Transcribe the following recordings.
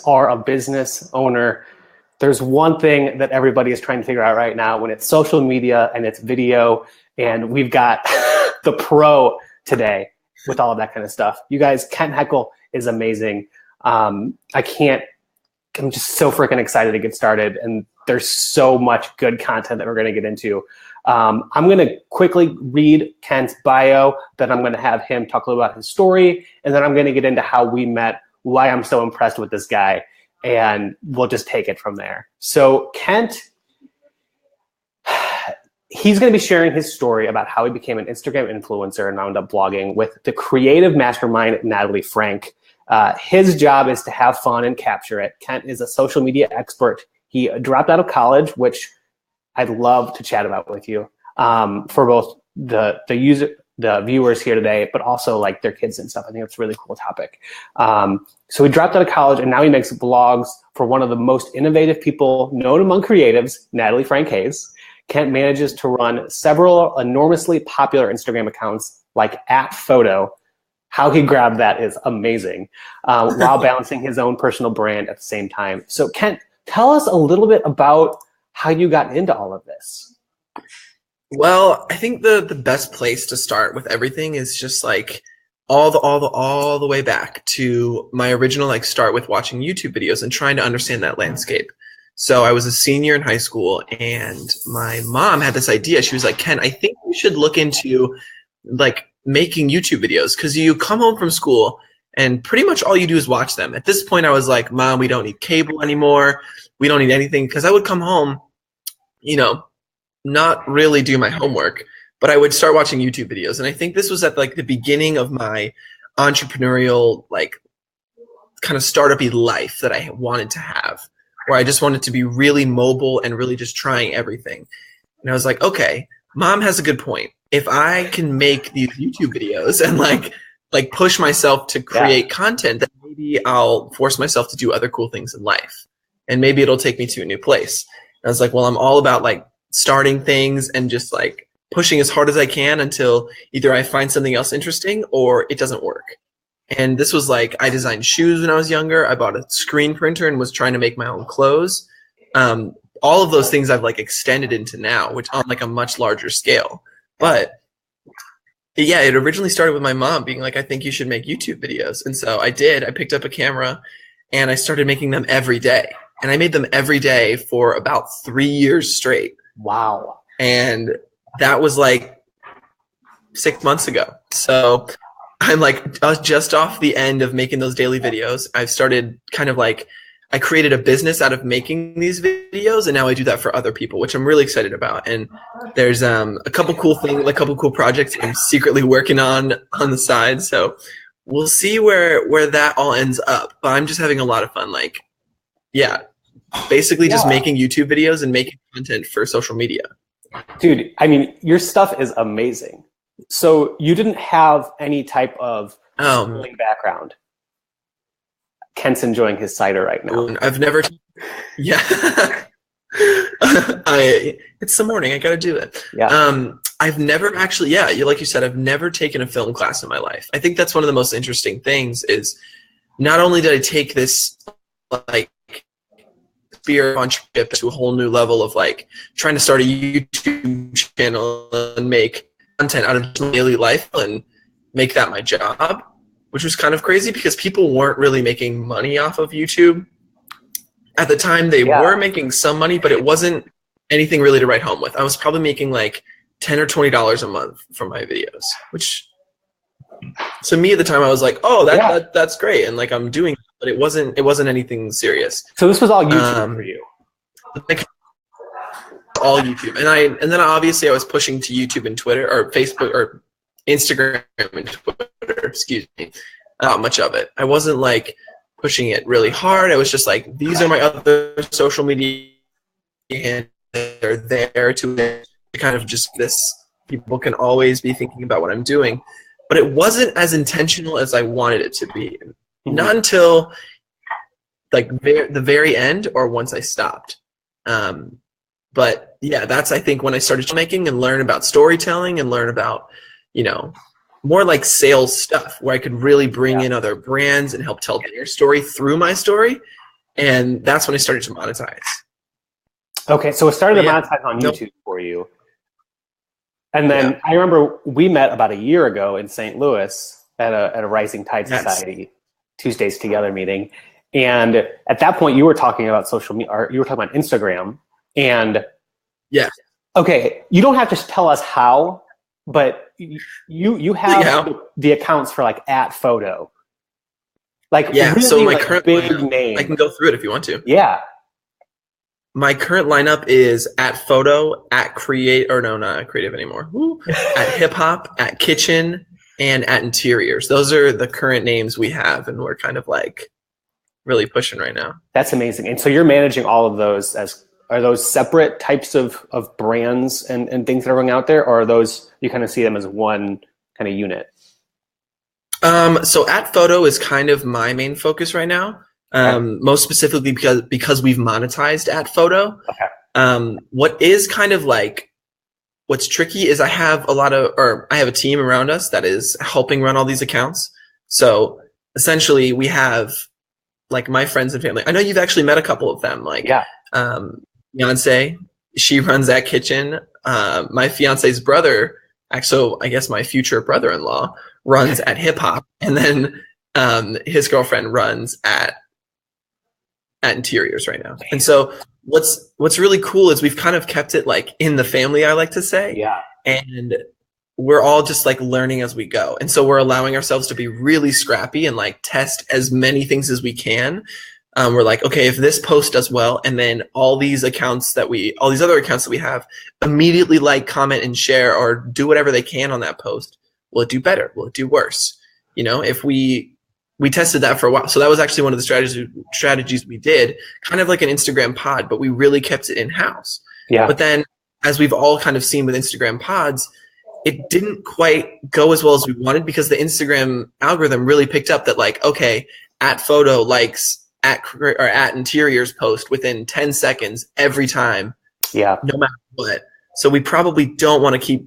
are a business owner, there's one thing that everybody is trying to figure out right now when it's social media and it's video, and we've got the pro today with all of that kind of stuff. You guys, Kent Heckel is amazing. I'm just so freaking excited to get started, and there's so much good content that we're going to get into. I'm going to quickly read Kent's bio, then I'm going to have him talk a little about his story, and then I'm going to get into how we met, why I'm so impressed with this guy, and we'll just take it from there. So Kent, he's going to be sharing his story about how he became an Instagram influencer and wound up blogging with the creative mastermind, Natalie Frank. His job is to have fun and capture it. Kent is a social media expert. He dropped out of college, which I'd love to chat about with you, for both the viewers here today, but also like their kids and stuff. I think it's a really cool topic. So he dropped out of college, and now he makes blogs for one of the most innovative people known among creatives, Natalie Frank Hayes. Kent manages to run several enormously popular Instagram accounts like @photo. How he grabbed that is amazing, while balancing his own personal brand at the same time. So Kent, tell us a little bit about how you got into all of this. Well, I think the best place to start with everything is just like all the way back to my original start with watching YouTube videos and trying to understand that landscape. So I was a senior in high school, and my mom had this idea. She was like, "Ken, I think you should look into making YouTube videos, because you come home from school and pretty much all you do is watch them." At this point, I was like, "Mom, we don't need cable anymore. We don't need anything," because I would come home, not really do my homework, but I would start watching YouTube videos. And I think this was at the beginning of my entrepreneurial, kind of startup-y life that I wanted to have, where I just wanted to be really mobile and really just trying everything. And I was like, okay, Mom has a good point. If I can make these YouTube videos and push myself to create content, then maybe I'll force myself to do other cool things in life. And maybe it'll take me to a new place. And I was like, well, I'm all about starting things and just pushing as hard as I can until either I find something else interesting or it doesn't work. And this was I designed shoes when I was younger. I bought a screen printer and was trying to make my own clothes. All of those things I've extended into now, which on a much larger scale. But yeah, it originally started with my mom being like, "I think you should make YouTube videos." And so I did. I picked up a camera and I started making them every day. And I made them every day for about 3 years straight. Wow. And that was 6 months ago. So I'm just off the end of making those daily videos. I've started kind of I created a business out of making these videos, and now I do that for other people, which I'm really excited about. And there's a couple cool things, a couple cool projects I'm secretly working on the side. So we'll see where that all ends up. But I'm just having a lot of fun. Basically just making YouTube videos and making content for social media. Dude, I mean, your stuff is amazing. So you didn't have any type of schooling background. Kent's enjoying his cider right now. I've never, it's the morning. I got to do it. Yeah. I've never actually, like you said, I've never taken a film class in my life. I think that's one of the most interesting things is not only did I take this fear of entrepreneurship to a whole new level of trying to start a YouTube channel and make content out of daily life and make that my job, which was kind of crazy because people weren't really making money off of YouTube. At the time, they were making some money, but it wasn't anything really to write home with. I was probably making $10 or $20 a month from my videos, which to me at the time I was like, oh, that's great, and I'm doing it, but it wasn't anything serious. So this was all YouTube for you. All YouTube, and then obviously I was pushing to YouTube and Twitter or Facebook or Instagram and Twitter. Excuse me, not much of it. I wasn't pushing it really hard. I was just these are my other social media, and they're there to kind of just this. People can always be thinking about what I'm doing, but it wasn't as intentional as I wanted it to be. Mm-hmm. Not until the very end or once I stopped. But yeah, that's I think when I started making and learn about storytelling and learn about more like sales stuff where I could really bring in other brands and help tell their story through my story. And that's when I started to monetize. Okay, so it started to monetize on YouTube for you. And then I remember we met about a year ago in St. Louis at a Rising Tide Society Tuesdays Together meeting. And at that point, you were talking about social media, or you were talking about Instagram. And okay, you don't have to tell us how, but you have the accounts for like @photo. Like really, so my like current big lineup, name. I can go through it if you want to. Yeah. My current lineup is @photo, @create, or no, not @creative anymore. @hiphop, @kitchen, and @interiors. Those are the current names we have, and we're kind of like really pushing right now. That's amazing. And so you're managing all of those are those separate types of brands and things that are going out there, or are those, you kind of see them as one kind of unit? So @photo is kind of my main focus right now. Most specifically because we've monetized @photo. What is kind of like, what's tricky is I have a team around us that is helping run all these accounts. So essentially we have like my friends and family. I know you've actually met a couple of them, like Beyonce, she runs @kitchen. My fiance's brother, actually, I guess my future brother-in-law runs @hiphop, and then his girlfriend runs @interiors right now. And so what's really cool is we've kind of kept it like in the family, I like to say. Yeah. And we're all just like learning as we go. And so we're allowing ourselves to be really scrappy and like test as many things as we can. We're like, okay, if this post does well, and then all these other accounts that we have immediately like, comment, and share, or do whatever they can on that post, will it do better? Will it do worse? You know, if we tested that for a while. So that was actually one of the strategies we did, kind of like an Instagram pod, but we really kept it in-house. Yeah. But then, as we've all kind of seen with Instagram pods, it didn't quite go as well as we wanted, because the Instagram algorithm really picked up that like, okay, @photo likes @interiors post within 10 seconds every time. Yeah. No matter what. So we probably don't want to keep,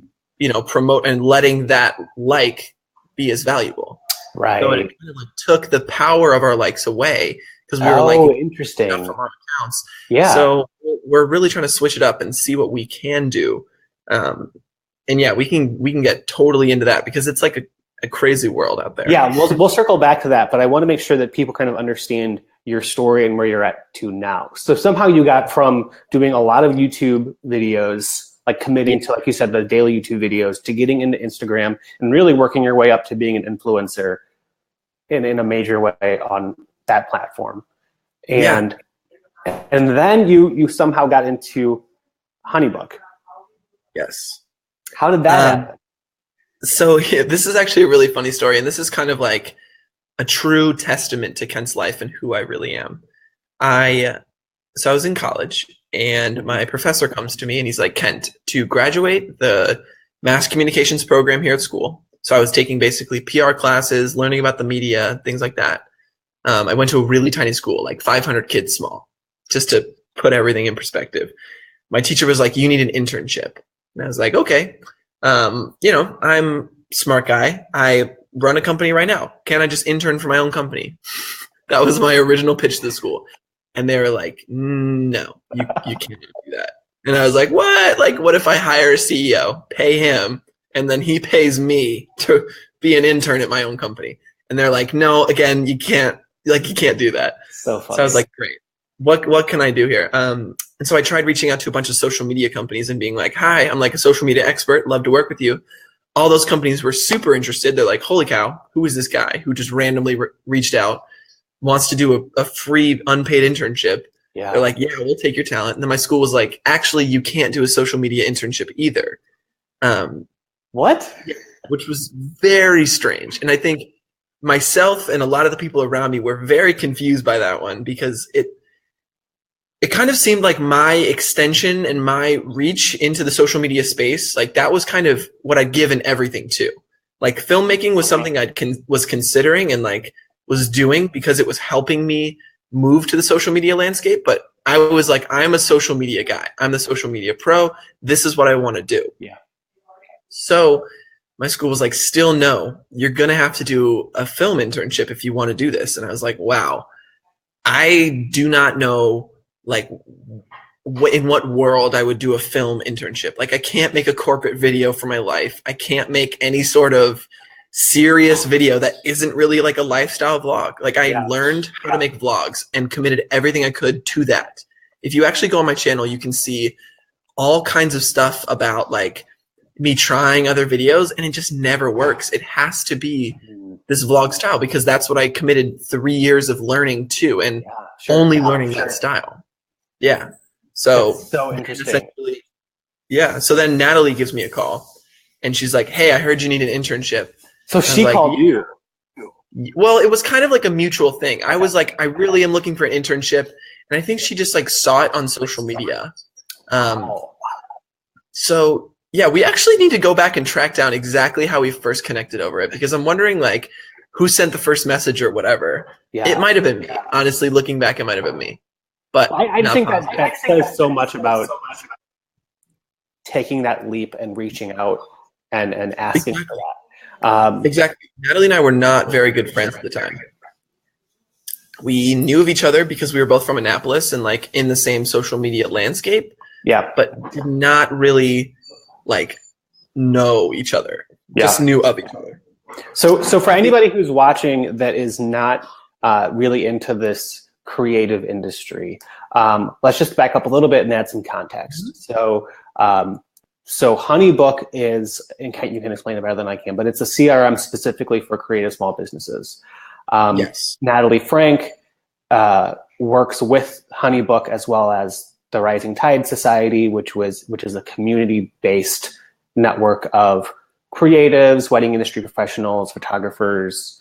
promote and letting that like be as valuable. Right. So it kind of like took the power of our likes away, because we were like, interesting, from our accounts. Yeah. So we're really trying to switch it up and see what we can do. And yeah, we can get totally into that, because it's like a crazy world out there. Yeah, we'll circle back to that, but I want to make sure that people kind of understand your story and where you're at to now. So somehow you got from doing a lot of YouTube videos, like committing to, like you said, the daily YouTube videos, to getting into Instagram and really working your way up to being an influencer in a major way on that platform. And then you somehow got into HoneyBook. Yes. How did that happen? So this is actually a really funny story, and this is kind of like a true testament to Kent's life and who I really am. So I was in college, and my professor comes to me and he's like, Kent, to graduate the mass communications program here at school. So I was taking basically PR classes, learning about the media, things like that. I went to a really tiny school, like 500 kids small, just to put everything in perspective. My teacher was like, you need an internship. And I was like, okay, I'm a smart guy. I run a company right now. Can't I just intern for my own company? That was my original pitch to the school. And they were like, no, you can't do that. And I was like, what? Like, what if I hire a CEO, pay him, and then he pays me to be an intern at my own company? And they're like, no, again, you can't do that. So funny. So I was like, great. What can I do here? And so I tried reaching out to a bunch of social media companies and being like, hi, I'm like a social media expert. Love to work with you. All those companies were super interested. They're like, holy cow, who is this guy who just randomly reached out, wants to do a free unpaid internship? Yeah. They're like, yeah, we'll take your talent. And then my school was like, actually, you can't do a social media internship either. What? Yeah, which was very strange. And I think myself and a lot of the people around me were very confused by that one, because it kind of seemed like my extension and my reach into the social media space, like that was kind of what I'd given everything to. Like filmmaking was something was considering and like was doing because it was helping me move to the social media landscape. But I was like, I'm a social media guy. I'm the social media pro. This is what I want to do. Yeah. So my school was like, still no, you're going to have to do a film internship if you want to do this. And I was like, wow, I do not know like in what world I would do a film internship. Like I can't make a corporate video for my life. I can't make any sort of serious video that isn't really like a lifestyle vlog. Like I learned how to make vlogs and committed everything I could to that. If you actually go on my channel, you can see all kinds of stuff about like me trying other videos, and it just never works. It has to be this vlog style because that's what I committed 3 years of learning to, and only learning that style. Yeah. So that's so interesting. Yeah. So then Natalie gives me a call and she's like, hey, I heard you need an internship. So she called you. Well, it was kind of like a mutual thing. I was like, I really am looking for an internship. And I think she just like saw it on social media. So yeah, we actually need to go back and track down exactly how we first connected over it, because I'm wondering like who sent the first message or whatever. Yeah. It might have been me. Honestly, looking back, it might have been me. But I think that says so much about taking that leap and reaching out and asking for that. Exactly. Natalie and I were not very good friends at the time. We knew of each other because we were both from Annapolis and like in the same social media landscape. Yeah. But did not really like know each other. Just knew of each other. So for anybody who's watching that is not really into this creative industry, let's just back up a little bit and add some context. So HoneyBook is, and you can explain it better than I can, but it's a CRM specifically for creative small businesses. Yes. Natalie Frank works with HoneyBook as well as the Rising Tide Society, which is a community-based network of creatives, wedding industry professionals, photographers,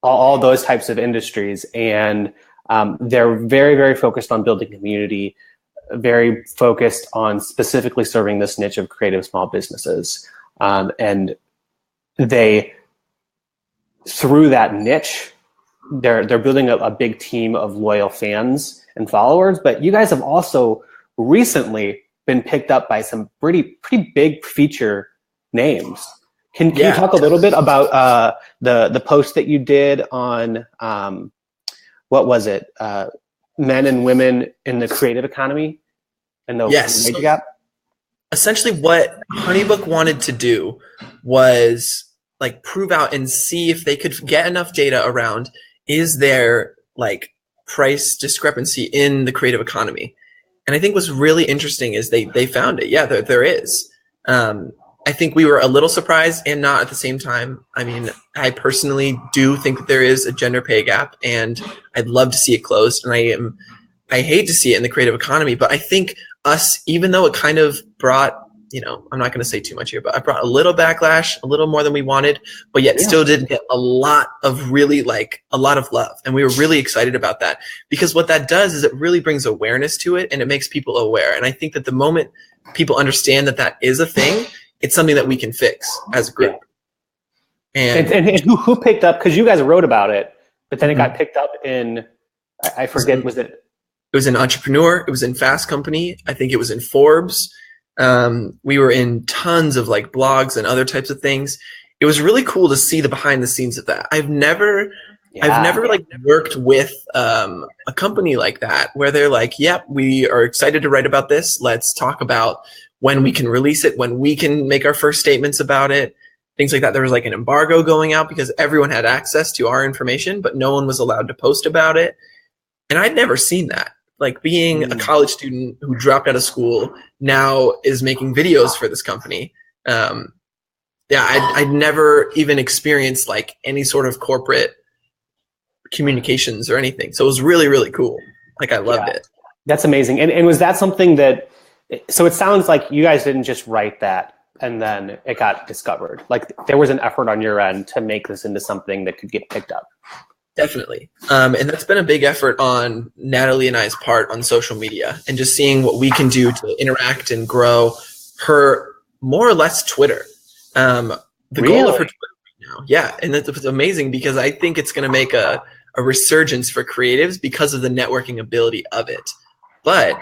all those types of industries. And they're very, very focused on building community, very focused on specifically serving this niche of creative small businesses. And they, through that niche, they're building a big team of loyal fans and followers. But you guys have also recently been picked up by some pretty big feature names. Can you talk a little bit about the post that you did on what was it? Men and women in the creative economy and the wage gap? Essentially what HoneyBook wanted to do was like prove out and see if they could get enough data around, is there like price discrepancy in the creative economy? And I think what's really interesting is they found it. Yeah, there is. I think we were a little surprised and not at the same time. I mean, I personally do think that there is a gender pay gap, and I'd love to see it closed. And I hate to see it in the creative economy, but I think us, even though it kind of brought, I'm not going to say too much here, but I brought a little backlash, a little more than we wanted, but yet still did get a lot of really like a lot of love. And we were really excited about that, because what that does is it really brings awareness to it and it makes people aware. And I think that the moment people understand that that is a thing, it's something that we can fix as a group. And who picked up, because you guys wrote about it, but then it got picked up in, I forget, was it? It was in Entrepreneur. It was in Fast Company. I think it was in Forbes. We were in tons of like blogs and other types of things. It was really cool to see the behind the scenes of that. I've never like worked with a company like that where they're like, yep, we are excited to write about this. Let's talk about when we can release it, when we can make our first statements about it, things like that. There was like an embargo going out because everyone had access to our information, but no one was allowed to post about it. And I'd never seen that. Like being a college student who dropped out of school now is making videos for this company. I'd never even experienced like any sort of corporate communications or anything. So it was really, really cool. Like I loved it. That's amazing. And was that something that, so it sounds like you guys didn't just write that and then it got discovered. Like there was an effort on your end to make this into something that could get picked up. Definitely. And that's been a big effort on Natalie and I's part on social media, and just seeing what we can do to interact and grow her more or less Twitter. The goal of her Twitter right now. Yeah. And it's amazing because I think it's going to make a resurgence for creatives because of the networking ability of it. But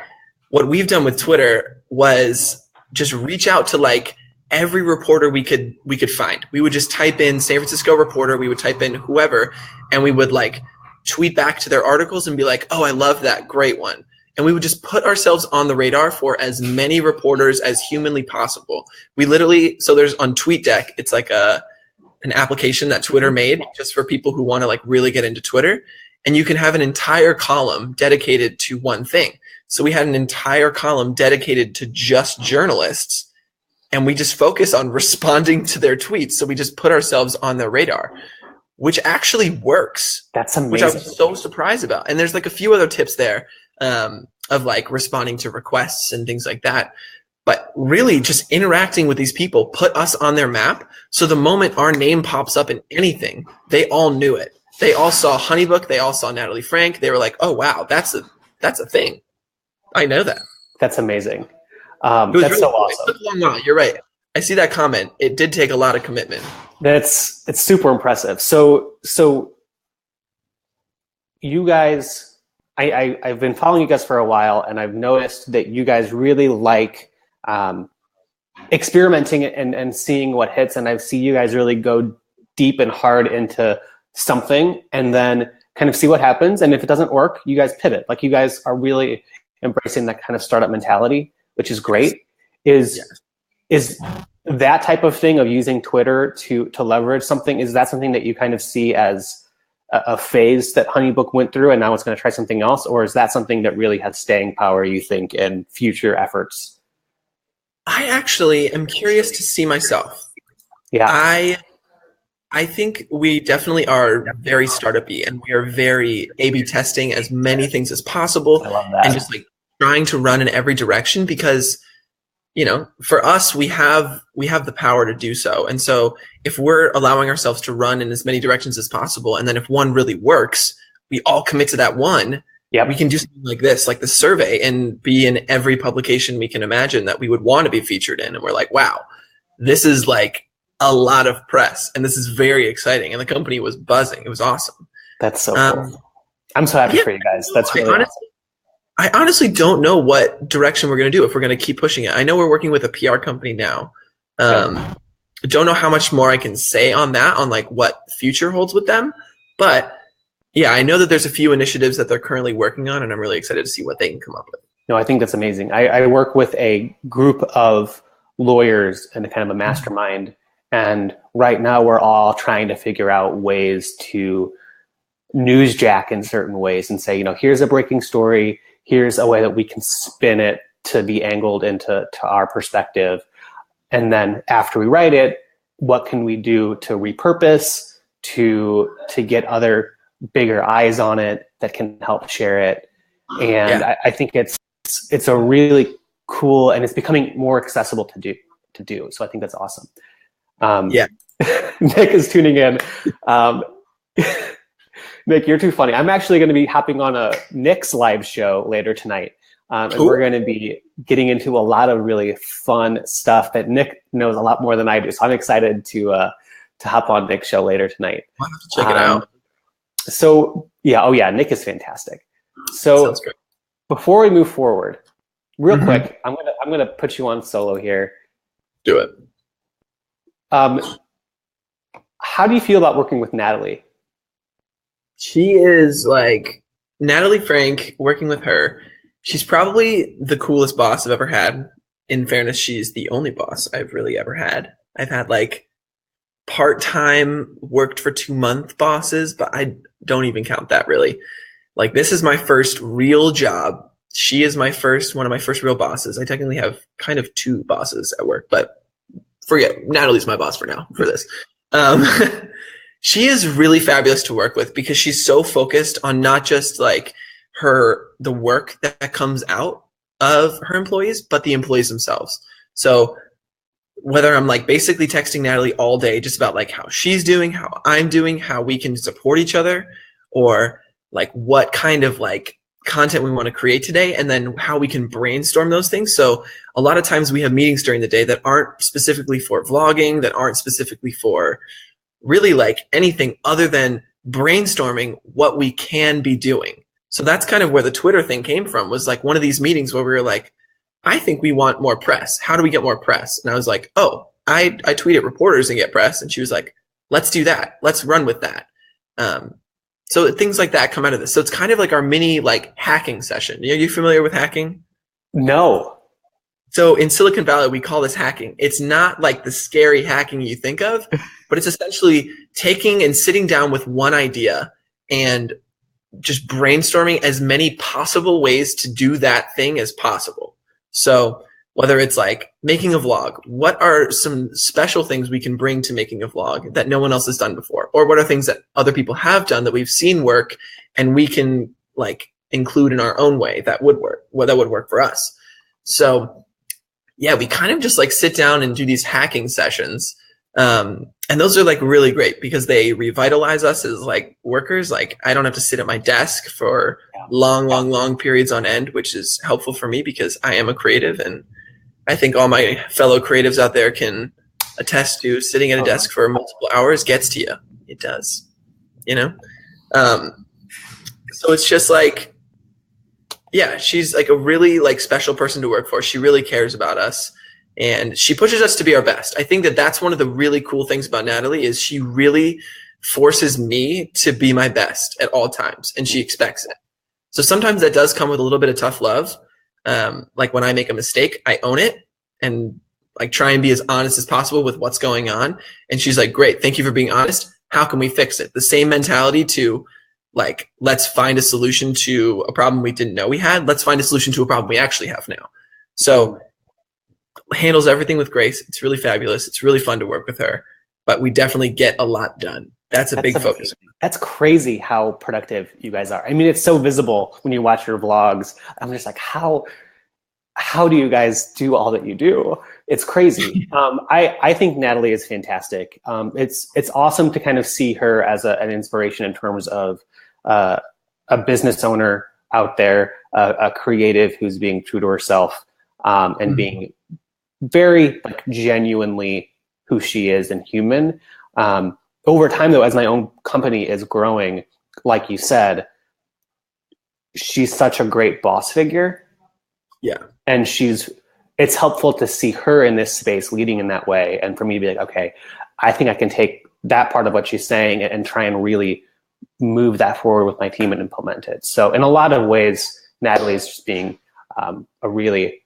what we've done with Twitter was just reach out to like every reporter we could find. We would just type in San Francisco reporter, we would type in whoever, and we would like tweet back to their articles and be like, oh, I love that, great one. And we would just put ourselves on the radar for as many reporters as humanly possible. We literally, so there's on TweetDeck, it's like an application that Twitter made just for people who want to like really get into Twitter. And you can have an entire column dedicated to one thing. So we had an entire column dedicated to just journalists, and we just focus on responding to their tweets. So we just put ourselves on their radar, which actually works. That's amazing. Which I was so surprised about. And there's like a few other tips there of like responding to requests and things like that. But really just interacting with these people put us on their map. So the moment our name pops up in anything, they all knew it. They all saw Honeybook. They all saw Natalie Frank. They were like, oh, wow, that's a thing. I know that. That's amazing. That's really so awesome. It took a long while. You're right. I see that comment. It did take a lot of commitment. It's super impressive. So you guys, I've been following you guys for a while, and I've noticed that you guys really like experimenting and seeing what hits. And I see you guys really go deep and hard into something and then kind of see what happens. And if it doesn't work, you guys pivot. Like, you guys are really embracing that kind of startup mentality, which is great. Is that type of thing of using Twitter to leverage something, is that something that you kind of see as a phase that Honeybook went through and now it's going to try something else? Or is that something that really has staying power, you think, in future efforts? I actually am curious to see myself. Yeah. I think we definitely are very startup-y, and we are very A/B testing as many things as possible. I love that. And just like trying to run in every direction because, you know, for us, we have the power to do so. And so if we're allowing ourselves to run in as many directions as possible, and then if one really works, we all commit to that one. Yeah, we can do something like this, like the survey, and be in every publication we can imagine that we would want to be featured in. And we're like, wow, this is like a lot of press, and this is very exciting. And the company was buzzing. It was awesome. That's so cool. I'm so happy for you guys. That's really awesome. I honestly don't know what direction we're going to do if we're going to keep pushing it. I know we're working with a PR company now. Don't know how much more I can say on that, on like what the future holds with them. But yeah, I know that there's a few initiatives that they're currently working on, and I'm really excited to see what they can come up with. No, I think that's amazing. I work with a group of lawyers and kind of a mastermind. And right now we're all trying to figure out ways to newsjack in certain ways and say, you know, here's a breaking story. Here's a way that we can spin it to be angled into our perspective. And then after we write it, what can we do to repurpose, to get other bigger eyes on it that can help share it? And yeah. I think it's a really cool, and it's becoming more accessible to do. So I think that's awesome. Yeah. Nick is tuning in. Nick, you're too funny. I'm actually going to be hopping on a Nick's live show later tonight. And we're going to be getting into a lot of really fun stuff that Nick knows a lot more than I do. So I'm excited to hop on Nick's show later tonight. I'll have to check it out. So yeah, oh yeah, Nick is fantastic. So sounds great. Before we move forward, real quick, I'm gonna put you on solo here. Do it. How do you feel about working with Natalie? She is like Natalie Frank. Working with her, she's probably the coolest boss I've ever had. In fairness, she's the only boss I've really ever had. I've had like part-time, worked for 2-month bosses, but I don't even count that really. Like, this is my first real job. She is one of my first real bosses. I technically have kind of 2 bosses at work, but forget, Natalie's my boss for now for this. She is really fabulous to work with because she's so focused on not just like the work that comes out of her employees, but the employees themselves. So whether I'm like basically texting Natalie all day just about like how she's doing, how I'm doing, how we can support each other, or like what kind of like content we want to create today, and then how we can brainstorm those things. So a lot of times we have meetings during the day that aren't specifically for vlogging, that aren't specifically for really like anything other than brainstorming what we can be doing. So that's kind of where the Twitter thing came from, was like one of these meetings where we were like, I think we want more press. How do we get more press? And I was like, oh, I tweet at reporters and get press, and she was like, let's do that. Let's run with that. So things like that come out of this. So it's kind of like our mini like hacking session. Are you familiar with hacking? No. So in Silicon Valley, we call this hacking. It's not like the scary hacking you think of, but it's essentially taking and sitting down with one idea and just brainstorming as many possible ways to do that thing as possible. So whether it's like making a vlog, what are some special things we can bring to making a vlog that no one else has done before? Or what are things that other people have done that we've seen work and we can like include in our own way that would work, that would work for us. So yeah, we kind of just like sit down and do these hacking sessions. And those are like really great because they revitalize us as like workers. Like I don't have to sit at my desk for long periods on end, which is helpful for me because I am a creative, and I think all my fellow creatives out there can attest to sitting at a desk for multiple hours gets to you. It does, you know? So it's just like, yeah, she's like a really like special person to work for. She really cares about us. And she pushes us to be our best. I think that that's one of the really cool things about Natalie is she really forces me to be my best at all times, and she expects it. So sometimes that does come with a little bit of tough love. Like when I make a mistake, I own it and like try and be as honest as possible with what's going on. And she's like, great, thank you for being honest. How can we fix it? The same mentality to like, let's find a solution to a problem we didn't know we had. Let's find a solution to a problem we actually have now. So handles everything with grace. It's really fabulous. It's really fun to work with her, but we definitely get a lot done. That's a big focus. That's crazy how productive you guys are. I mean, it's so visible when you watch your vlogs. I'm just like, how do you guys do all that you do? It's crazy. I think Natalie is fantastic. It's awesome to kind of see her as an inspiration in terms of a business owner out there, a creative who's being true to herself, and being very like genuinely who she is and human. Over time though, as my own company is growing, like you said, she's such a great boss figure. Yeah. And it's helpful to see her in this space leading in that way. And for me to be like, okay, I think I can take that part of what she's saying and try and really move that forward with my team and implement it. So in a lot of ways, Natalie's just being a really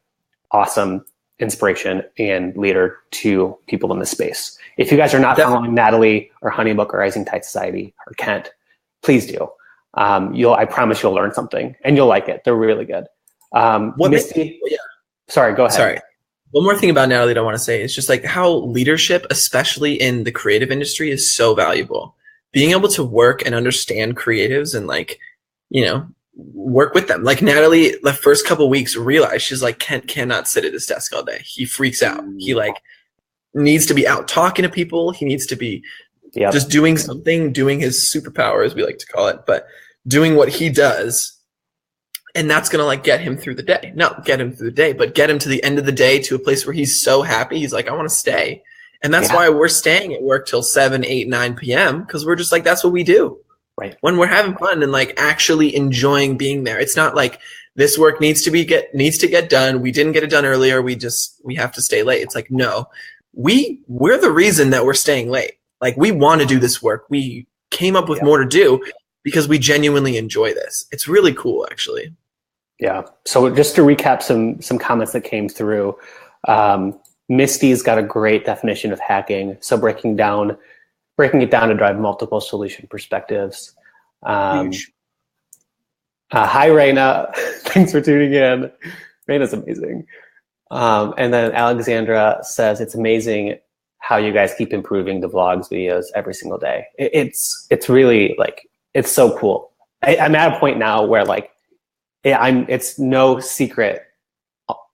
awesome inspiration and leader to people in this space. If you guys are not following Natalie or Honeybook or Rising Tide Society or Kent, please do. I promise you'll learn something and you'll like it. They're really good. Misty, sorry, go ahead. Sorry. One more thing about Natalie that I want to say is just like how leadership, especially in the creative industry, is so valuable. Being able to work and understand creatives and like, you know, work with them. Like Natalie, the first couple of weeks realized she's like, Kent cannot sit at his desk all day. He freaks out. He like needs to be out talking to people. He needs to be just doing something, doing his superpower, as we like to call it, but doing what he does. And that's going to like get him through the day. Not get him through the day, but get him to the end of the day to a place where he's so happy. He's like, I want to stay. And that's why we're staying at work till 7, 8, 9 p.m. because we're just like, that's what we do. Right. When we're having fun and like actually enjoying being there. It's not like this work needs to get done. We didn't get it done earlier. We have to stay late. It's like, no, we're the reason that we're staying late. Like we want to do this work. We came up with more to do because we genuinely enjoy this. It's really cool, actually. Yeah. So just to recap some comments that came through, Misty's got a great definition of hacking. So breaking it down to drive multiple solution perspectives. Hi, Raina. Thanks for tuning in. Raina's amazing. And then Alexandra says, it's amazing how you guys keep improving the vlogs videos every single day. It's really like, it's so cool. I'm at a point now where like, it's no secret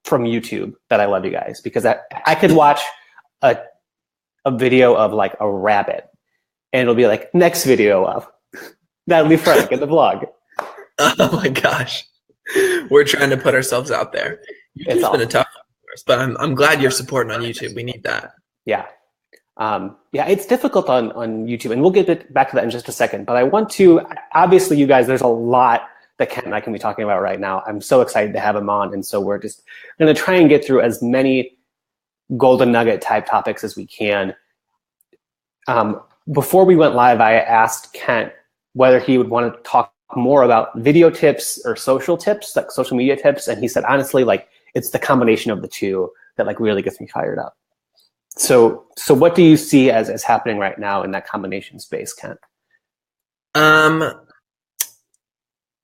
from YouTube that I love you guys because I could watch a video of like a rabbit and it'll be like next video of Natalie Frank in the vlog. Oh my gosh. We're trying to put ourselves out there. YouTube's been a tough one for us, but I'm glad you're supporting on YouTube. We need that. Yeah. It's difficult on YouTube and we'll get back to that in just a second, but I want to, obviously you guys, there's a lot that Kent and I can be talking about right now. I'm so excited to have him on. And so we're just going to try and get through as many golden nugget type topics as we can. Before we went live, I asked Kent whether he would want to talk more about video tips or social tips, like social media tips. And he said, honestly, like it's the combination of the two that like really gets me fired up. So what do you see as happening right now in that combination space, Kent?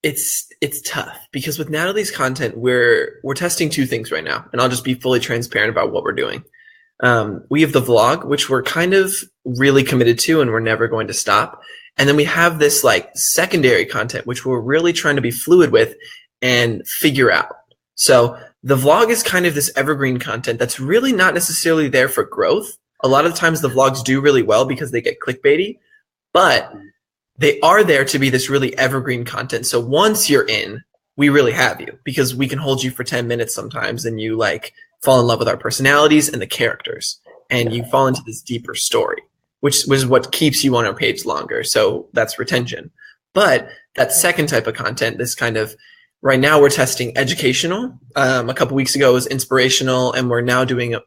It's tough because with Natalie's content, we're testing two things right now, and I'll just be fully transparent about what we're doing. We have the vlog, which we're kind of really committed to, and we're never going to stop. And then we have this like secondary content, which we're really trying to be fluid with and figure out. So the vlog is kind of this evergreen content that's really not necessarily there for growth. A lot of the times the vlogs do really well because they get clickbaity, but they are there to be this really evergreen content. So once you're in, we really have you because we can hold you for 10 minutes sometimes and you like fall in love with our personalities and the characters and you fall into this deeper story, which was what keeps you on our page longer. So that's retention. But that second type of content, this kind of, right now we're testing educational. A couple weeks ago it was inspirational, and we're now doing a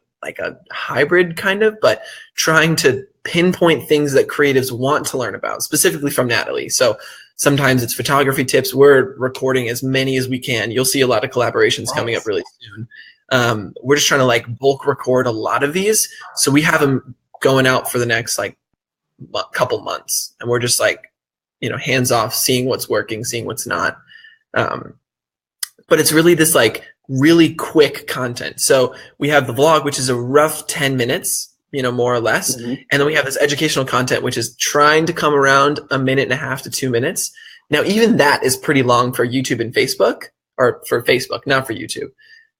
hybrid kind of, but trying to pinpoint things that creatives want to learn about, specifically from Natalie. So sometimes it's photography tips. We're recording as many as we can. You'll see a lot of collaborations coming up really soon. We're just trying to like bulk record a lot of these. So we have them going out for the next like couple months. And we're just like, hands off, seeing what's working, seeing what's not. But it's really this like really quick content. So we have the vlog, which is a rough 10 minutes, more or less. Mm-hmm. And then we have this educational content, which is trying to come around 1.5 to 2 minutes. Now, even that is pretty long for YouTube and Facebook, or for Facebook, not for YouTube.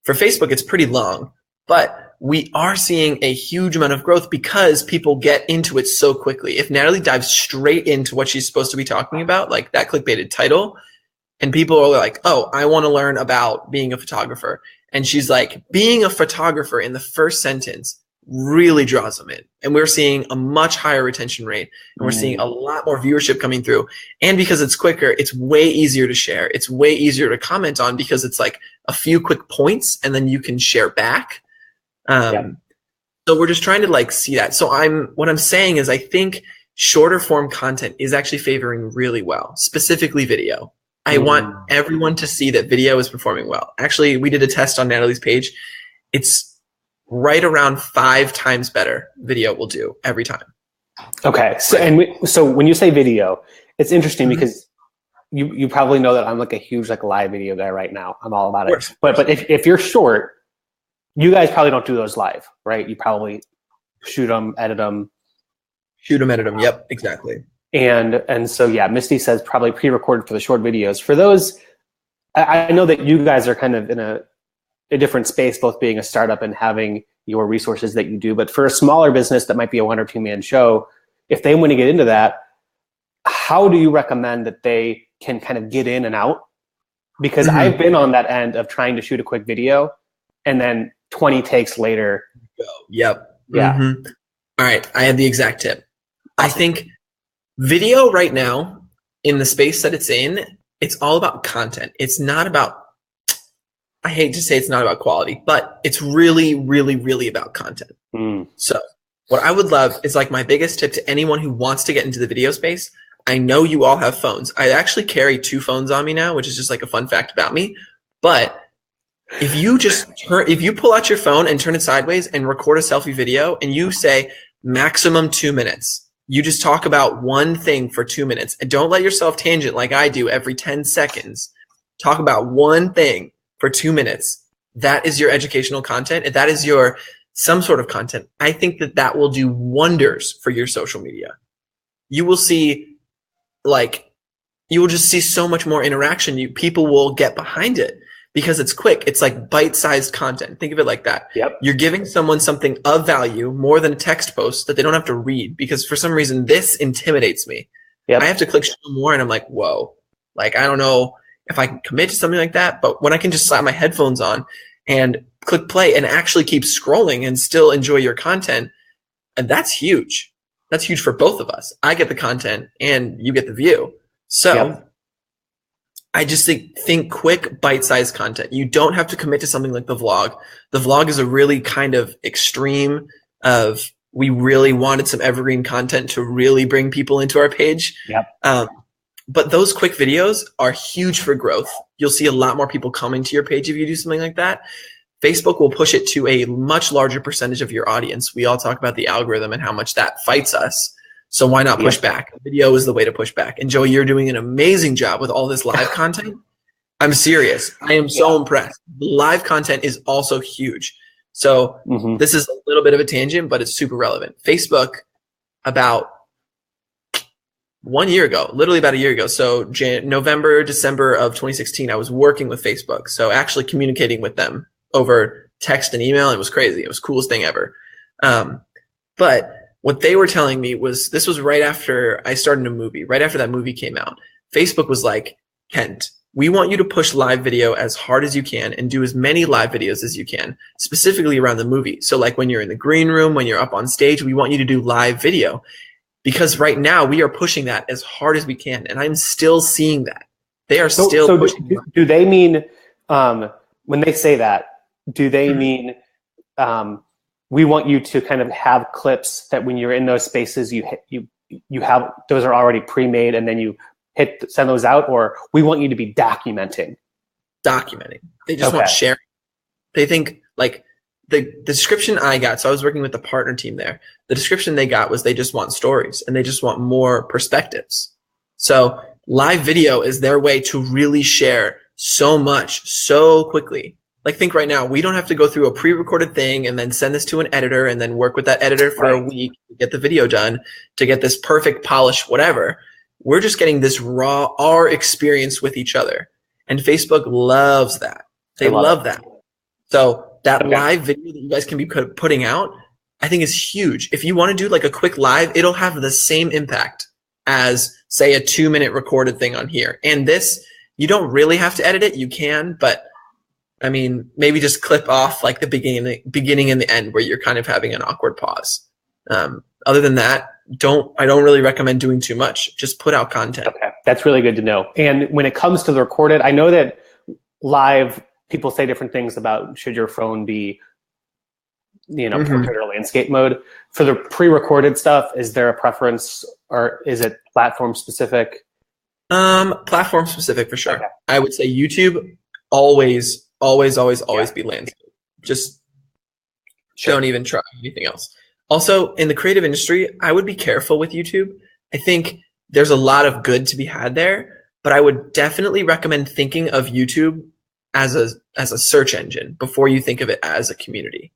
For Facebook, it's pretty long, but we are seeing a huge amount of growth because people get into it so quickly. If Natalie dives straight into what she's supposed to be talking about, like that clickbaited title, and people are like, oh, I want to learn about being a photographer. And she's like, being a photographer in the first sentence really draws them in. And we're seeing a much higher retention rate, and we're seeing a lot more viewership coming through. And because it's quicker, it's way easier to share. It's way easier to comment on because it's like a few quick points and then you can share back. So we're just trying to like see that. So what I'm saying is I think shorter form content is actually favoring really well, specifically video. I want everyone to see that video is performing well. Actually, we did a test on Natalie's page. It's right around 5 times better video will do every time. Okay. So when you say video, it's interesting because you probably know that I'm like a huge like live video guy right now. I'm all about it. But if you're short, you guys probably don't do those live, right? You probably shoot them, edit them. Yep, exactly. And so, yeah, Misty says probably pre-recorded for the short videos. For those, I know that you guys are kind of in a different space, both being a startup and having your resources that you do. But for a smaller business that might be a 1 or 2 man show, if they want to get into that, how do you recommend that they can kind of get in and out? Because I've been on that end of trying to shoot a quick video and then 20 takes later. Yep. Yeah. All right. I have the exact tip. I think video right now, in the space that it's in, it's all about content. It's not about, I hate to say it's not about quality, but it's really, really, really about content. So what I would love is like my biggest tip to anyone who wants to get into the video space. I know you all have phones. I actually carry 2 phones on me now, which is just like a fun fact about me. But if you pull out your phone and turn it sideways and record a selfie video and you say maximum 2 minutes, you just talk about one thing for 2 minutes, and don't let yourself tangent like I do every 10 seconds. Talk about one thing for 2 minutes. That is your educational content, and that is your some sort of content. I think that will do wonders for your social media. You will see, you will just see so much more interaction. People will get behind it because it's quick. It's like bite-sized content. Think of it like that. Yep. You're giving someone something of value more than a text post that they don't have to read, because for some reason this intimidates me. Yep. I have to click show more and I'm like, whoa, like, I don't know if I can commit to something like that. But when I can just slap my headphones on and click play and actually keep scrolling and still enjoy your content, and that's huge. That's huge for both of us. I get the content and you get the view. So I just think quick, bite-sized content. You don't have to commit to something like the vlog. The vlog is a really kind of extreme of we really wanted some evergreen content to really bring people into our page. Yep. But those quick videos are huge for growth. You'll see a lot more people coming to your page if you do something like that. Facebook will push it to a much larger percentage of your audience. We all talk about the algorithm and how much that fights us. So why not push back? Video is the way to push back. And Joey, you're doing an amazing job with all this live content. I'm serious. I am so impressed. Live content is also huge. So this is a little bit of a tangent, but it's super relevant. Facebook, about 1 year ago, literally about a year ago. So November, December of 2016, I was working with Facebook. So actually communicating with them over text and email. It was crazy. It was the coolest thing ever. But what they were telling me was, this was right after I started a movie, right after that movie came out. Facebook was like, Kent, we want you to push live video as hard as you can and do as many live videos as you can, specifically around the movie. So like when you're in the green room, when you're up on stage, we want you to do live video, because right now we are pushing that as hard as we can. And I'm still seeing that. They are still pushing. Do they mean, when they say that, do they mean, we want you to kind of have clips that when you're in those spaces, you have, those are already pre-made and then you send those out, or we want you to be documenting? Documenting. They just want sharing. They think like the description I got, so I was working with the partner team there. The description they got was they just want stories and they just want more perspectives. So live video is their way to really share so much so quickly. Like think right now, we don't have to go through a pre-recorded thing and then send this to an editor and then work with that editor for a week to get the video done, to get this perfect polished whatever. We're just getting this raw, our experience with each other. And Facebook loves that. They love that. So that live video that you guys can be putting out, I think is huge. If you want to do like a quick live, it'll have the same impact as say a 2-minute recorded thing on here. And this, you don't really have to edit it. You can, but I mean, maybe just clip off like the beginning and the end where you're kind of having an awkward pause. Other than that, I don't really recommend doing too much. Just put out content. Okay, that's really good to know. And when it comes to the recorded, I know that live people say different things about should your phone be, portrait or landscape mode. For the pre-recorded stuff, is there a preference or is it platform specific? Platform specific for sure. Okay. I would say YouTube always be landscape. Just don't even try anything else. Also, in the creative industry, I would be careful with YouTube. I think there's a lot of good to be had there, but I would definitely recommend thinking of YouTube as a search engine before you think of it as a community.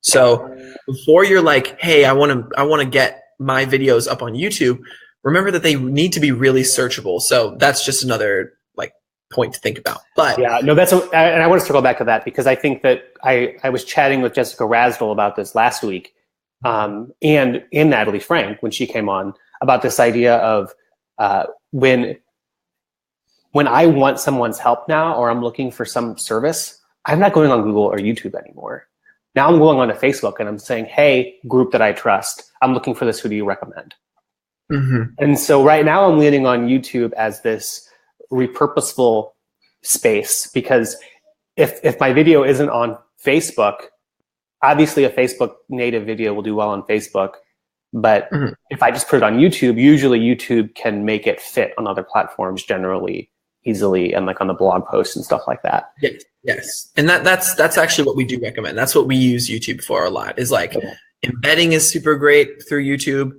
So before you're like, hey, I want to get my videos up on YouTube, remember that they need to be really searchable. So that's just another point to think about. But yeah, no, and I want to circle back to that because I think that I was chatting with Jessica Rasdell about this last week, and Natalie Frank when she came on, about this idea of when I want someone's help now, or I'm looking for some service, I'm not going on Google or YouTube anymore. Now I'm going on to Facebook and I'm saying, hey, group that I trust, I'm looking for this. Who do you recommend? And so right now I'm leaning on YouTube as this repurposeful space, because if my video isn't on Facebook, obviously a Facebook native video will do well on Facebook, but if I just put it on YouTube, usually YouTube can make it fit on other platforms generally easily, and like on the blog posts and stuff like that. Yes. And that's actually what we do recommend. That's what we use YouTube for a lot, is like embedding is super great through YouTube.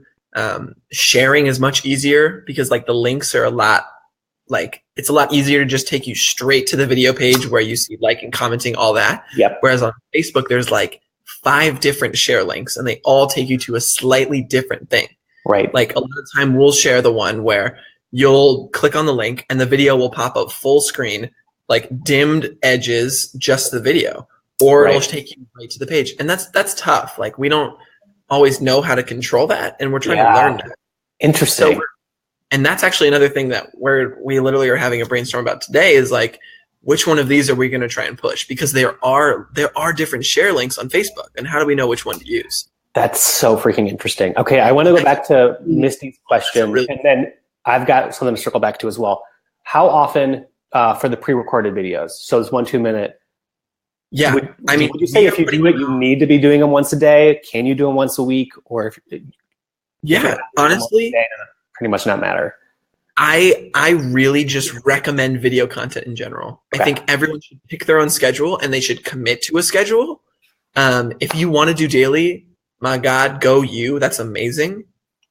Sharing is much easier because like the links are it's a lot easier to just take you straight to the video page where you see liking, commenting, all that. Yep. Whereas on Facebook, there's like 5 different share links and they all take you to a slightly different thing. Right. Like a lot of time we'll share the one where you'll click on the link and the video will pop up full screen, like dimmed edges, just the video, or it'll take you right to the page. And that's tough. Like we don't always know how to control that. And we're trying to learn that. Interesting. So and that's actually another thing that we literally are having a brainstorm about today, is like, which one of these are we going to try and push? Because there are different share links on Facebook, and how do we know which one to use? That's so freaking interesting. Okay, I want to go back to Misty's question, and then I've got something to circle back to as well. how often for the pre-recorded videos? So it's 1-2 minute. Yeah, Would I mean, you say if you do it, you need to be doing them once a day? Can you do them once a week? Or if yeah, honestly, day, pretty much not matter. I really just recommend video content in general. Okay. I think everyone should pick their own schedule and they should commit to a schedule. If you want to do daily, my God, go you. That's amazing.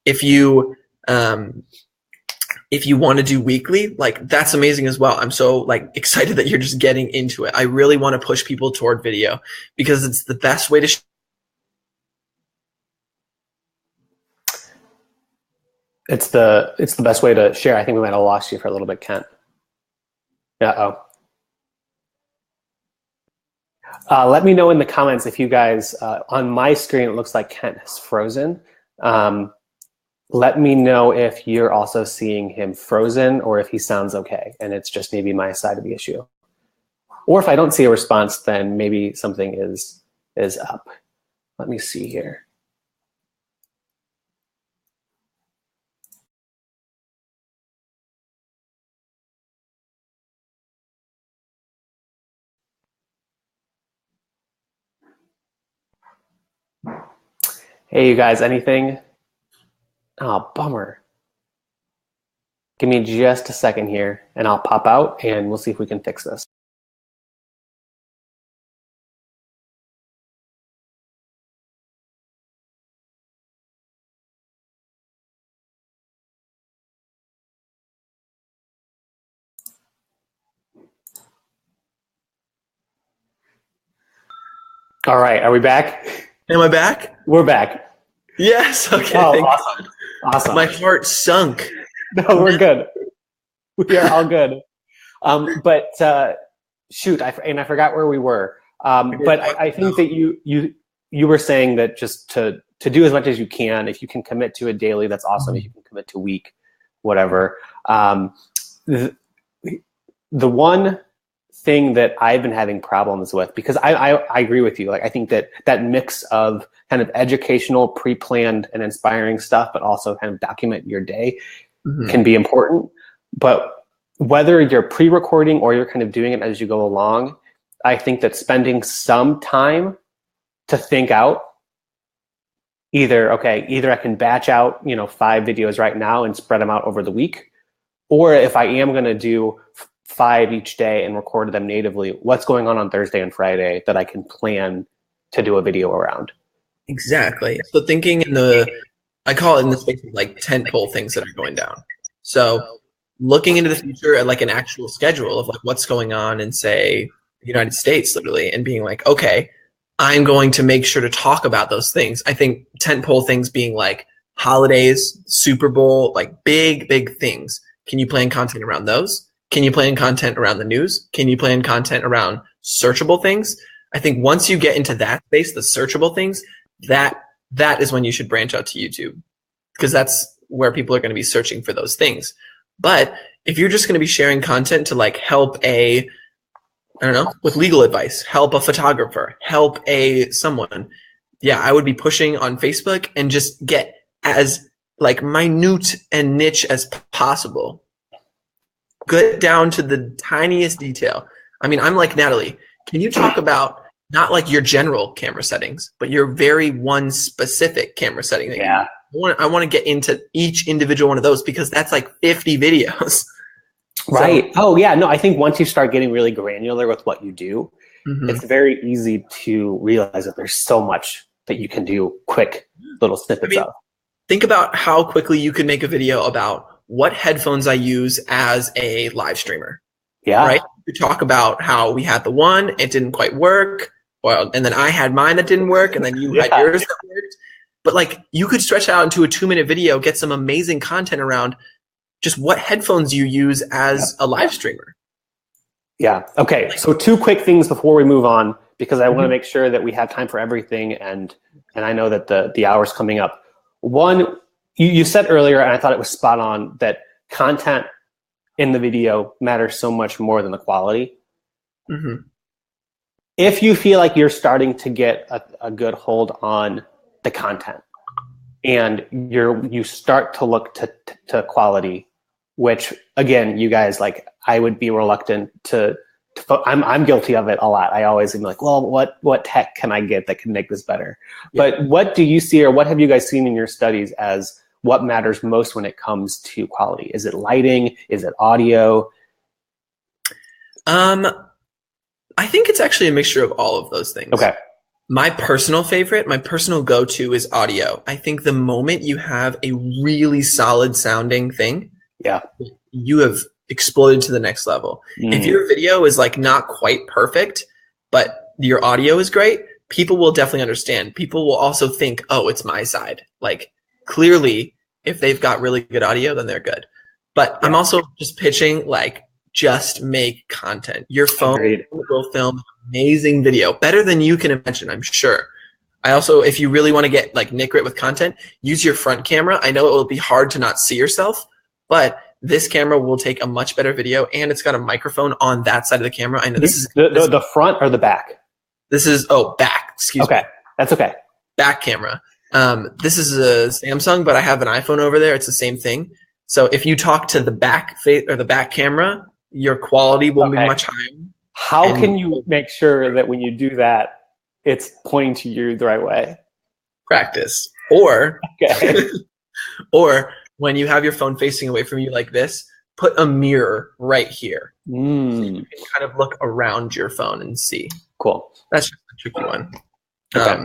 If you want to do weekly, like that's amazing as well. I'm so like excited that you're just getting into it. I really want to push people toward video because it's the best way to It's the best way to share. I think we might have lost you for a little bit, Kent. Let me know in the comments if you guys, on my screen, it looks like Kent has frozen. Let me know if you're also seeing him frozen or if he sounds okay and it's just maybe my side of the issue. Or if I don't see a response, then maybe something is up. Let me see here. Hey, you guys, anything? Oh, bummer. Give me just a second here, and I'll pop out, and we'll see if we can fix this. All right, are we back? Am I back? We're back. Yes. Okay. Oh, thank awesome. God. Awesome. My heart sunk. No, we're good. We are all good. But shoot, I forgot where we were. But I think that you were saying that just to do as much as you can. If you can commit to it daily, that's awesome. If you can commit to a week, whatever. The one thing that I've been having problems with, because I agree with you. Like I think that mix of kind of educational, pre-planned, and inspiring stuff, but also kind of document your day can be important. But whether you're pre-recording or you're kind of doing it as you go along, I think that spending some time to think out either I can batch out 5 videos right now and spread them out over the week, or if I am going to do 5 each day and record them natively, what's going on Thursday and Friday that I can plan to do a video around. Exactly. So thinking I call it in the space of like tentpole things that are going down. So looking into the future at like an actual schedule of like what's going on in say the United States literally and being like, okay, I'm going to make sure to talk about those things. I think tentpole things being like holidays, Super Bowl, like big things. Can you plan content around those? Can you plan content around the news? Can you plan content around searchable things? I think once you get into that space, the searchable things, that is when you should branch out to YouTube because that's where people are going to be searching for those things. But if you're just going to be sharing content to like help with legal advice, help a photographer, help someone, yeah, I would be pushing on Facebook and just get as like minute and niche as possible. Get down to the tiniest detail. I mean, I'm like Natalie. Can you talk about not like your general camera settings, but your very one specific camera setting? Yeah. I want to get into each individual one of those because that's like 50 videos. Right. Oh, yeah. No, I think once you start getting really granular with what you do, it's very easy to realize that there's so much that you can do quick little snippets of. Think about how quickly you can make a video about what headphones I use as a live streamer. Yeah. Right. We talk about how we had the one, it didn't quite work. Well, and then I had mine that didn't work, and then you had yours that worked. But like you could stretch out into a 2-minute video, get some amazing content around just what headphones you use as a live streamer. Yeah. Okay. So 2 quick things before we move on, because I want to make sure that we have time for everything, and I know that the hour's coming up. One, you said earlier, and I thought it was spot on, that content in the video matters so much more than the quality. If you feel like you're starting to get a good hold on the content and you start to look to quality, which again, you guys, like, I would be reluctant to I'm guilty of it a lot. I always am like, well, what tech can I get that can make this better? Yeah. But what do you see, or what have you guys seen in your studies as what matters most when it comes to quality? Is it lighting? Is it audio? I think it's actually a mixture of all of those things. Okay. My personal favorite, my personal go-to is audio. I think the moment you have a really solid sounding thing, yeah, you have exploded to the next level. If your video is like not quite perfect, but your audio is great, people will definitely understand. People will also think, oh, it's my side. Like, clearly, if they've got really good audio, then they're good. But I'm also just pitching, like, just make content. Your phone will film amazing video, better than you can imagine, I'm sure. I also, if you really want to get like nitgrit with content, use your front camera. I know it will be hard to not see yourself, but this camera will take a much better video, and it's got a microphone on that side of the camera. I know this is the front or the back. This is back. Excuse me. Okay, that's okay. Back camera. This is a Samsung, but I have an iPhone over there. It's the same thing. So if you talk to the back face or the back camera, your quality will be much higher. How can you make sure that when you do that, it's pointing to you the right way? Practice. Or or when you have your phone facing away from you like this, put a mirror right here. So you can kind of look around your phone and see. Cool. That's just a tricky one. Okay.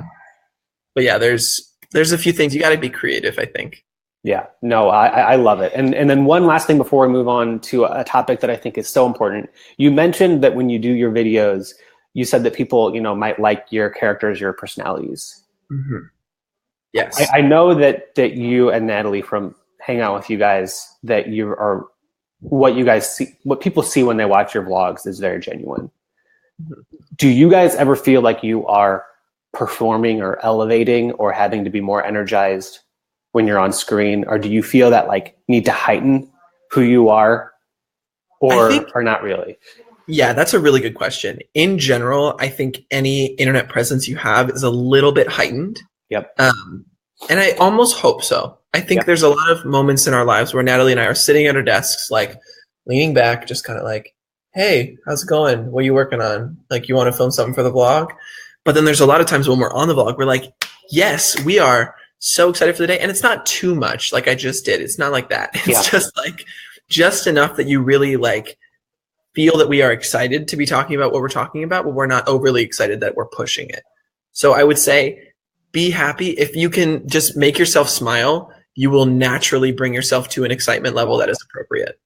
But yeah, there's a few things. You got to be creative, I think. Yeah, no, I love it. And then one last thing before we move on to a topic that I think is so important. You mentioned that when you do your videos, you said that people, might like your characters, your personalities. Mm-hmm. Yes. I know that you and Natalie, from hanging out with you guys, that you are, what you guys see, what people see when they watch your vlogs is very genuine. Mm-hmm. Do you guys ever feel like you are performing or elevating or having to be more energized when you're on screen, or do you feel that like need to heighten who you are, or not really? Yeah, that's a really good question. In general, I think any internet presence you have is a little bit heightened. Yep. And I almost hope so. I think there's a lot of moments in our lives where Natalie and I are sitting at our desks, like leaning back, just kind of like, hey, how's it going? What are you working on? Like, you want to film something for the vlog? But then there's a lot of times when we're on the vlog, we're like, yes, we are so excited for the day. And it's not too much like I just did. It's not like that. It's just like, just enough that you really like feel that we are excited to be talking about what we're talking about, but we're not overly excited that we're pushing it. So I would say be happy. If you can just make yourself smile, you will naturally bring yourself to an excitement level that is appropriate.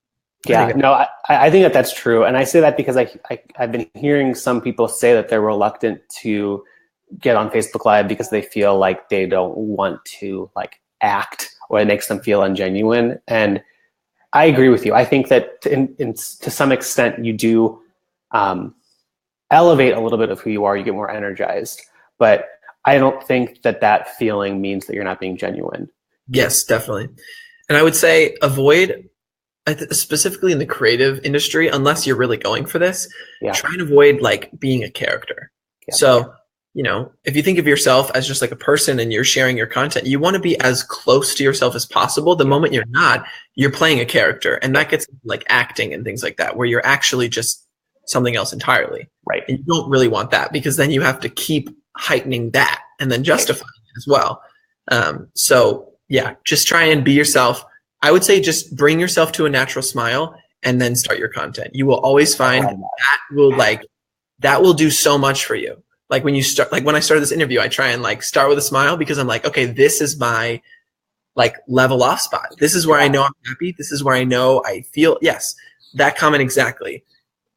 Yeah, no, I think that that's true. And I say that because I've been hearing some people say that they're reluctant to get on Facebook Live because they feel like they don't want to like act, or it makes them feel ungenuine. And I agree with you. I think that to some extent you do elevate a little bit of who you are. You get more energized. But I don't think that feeling means that you're not being genuine. Yes, definitely. And I would say avoid, specifically in the creative industry, unless you're really going for this, try and avoid like being a character. Yeah. So, if you think of yourself as just like a person and you're sharing your content, you want to be as close to yourself as possible. The moment you're not, you're playing a character, and that gets like acting and things like that, where you're actually just something else entirely. Right. And you don't really want that, because then you have to keep heightening that and then justifying it as well. So yeah, just try and be yourself. I would say just bring yourself to a natural smile and then start your content. You will always find that will do so much for you. Like when you start, like when I started this interview, I try and like start with a smile, because I'm like, okay, this is my like level off spot. This is where I know I'm happy. This is where I know I feel, yes, that comment exactly.